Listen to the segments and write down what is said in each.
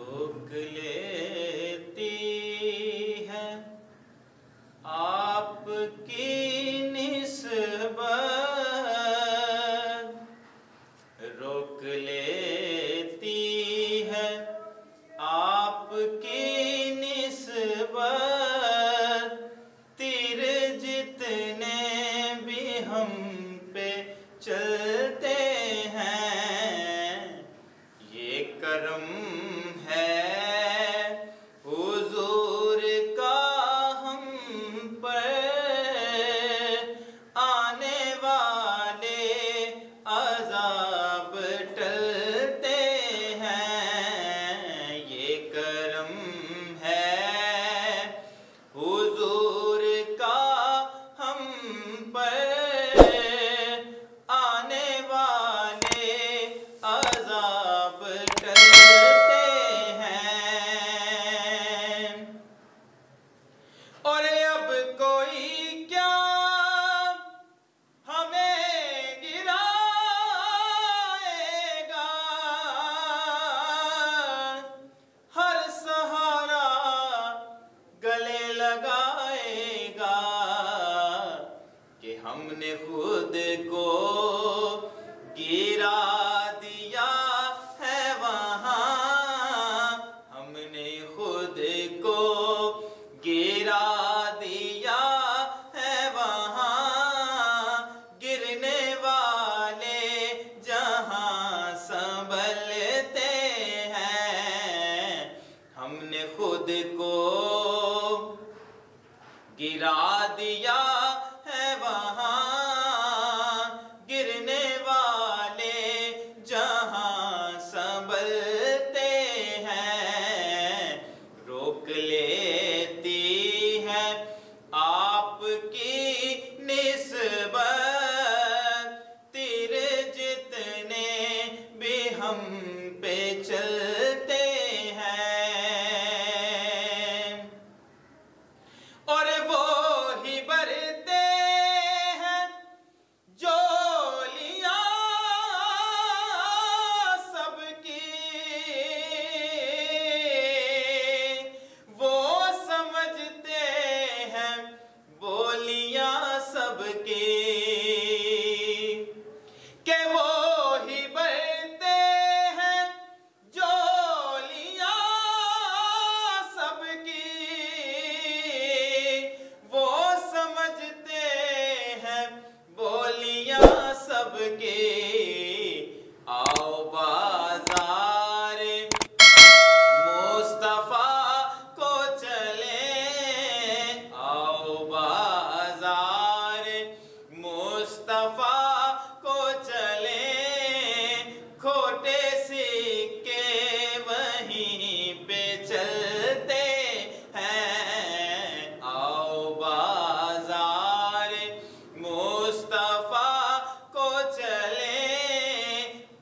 रोक लेती है आपकी निस्बत, रोक लेती है आपकी निस्बत, तीर जितने भी हम पे चलते हैं, ये करम है हुजूर का हम पर, आने वाले अज़ाब टलते हैं, ये करम है हुजूर का हम पर, आने वाले अज़ाब टलते हैं। और अब कोई क्या हमें गिराएगा, हर सहारा गले लगाएगा कि हमने खुद को गिरा दिया है वहाँ, हमने खुद को गिरा दिया है वहाँ, गिरने वाले जहाँ संभलते हैं, हमने खुद को गिरा दिया है वहाँ, गिरने वाले जहाँ संभलते हैं, रोक लेती है आपकी निस्बत, तीर जितने भी हम पे चलते हैं। और वो ही बरते हैं जोलियां सबकी, वो समझते हैं बोलियां सबकी, के वो ही बरते हैं जोलियां सबकी, वो समझते हैं बोलियां सबकी। आओ बाजार मुस्तफा को चले, आओ बाजार मुस्तफा को चले, खोटे सिक्के वहीं पे चलते हैं, आओ बाजार मुस्तफा को चले,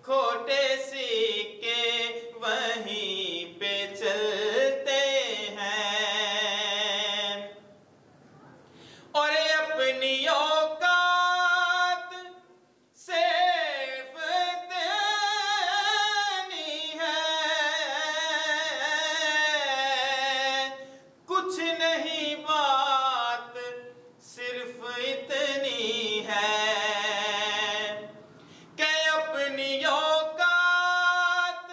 खोटे सिक्के वहीं पे चलते हैं। और अपनी औकात सिर्फ देनी है, कुछ नहीं बात सिर्फ इतनी है, कि अपनी औकात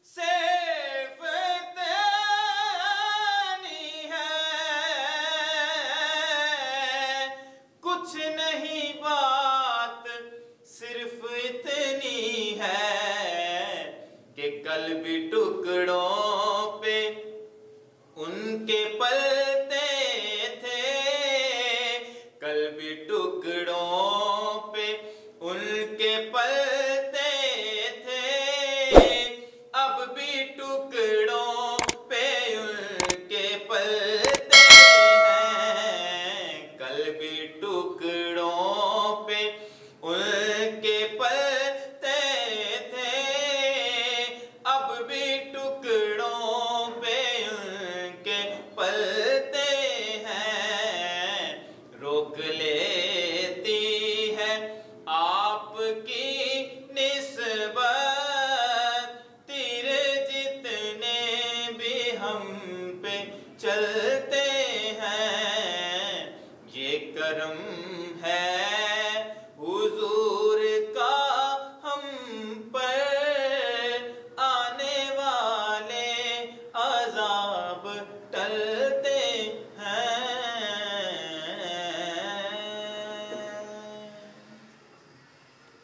सिर्फ देनी है, कुछ नहीं बात सिर्फ इतनी है, कि कल भी टुकड़ों पे उनके पलते थे, कल भी टुकड़ों पे उनके पलते थे, अब भी टुकड़ों पे उनके पलते हैं, कल भी टुकड़ों पे उनके पलते थे, अब भी टुकड़ों पे उनके पलते हम पे चलते हैं, ये करम है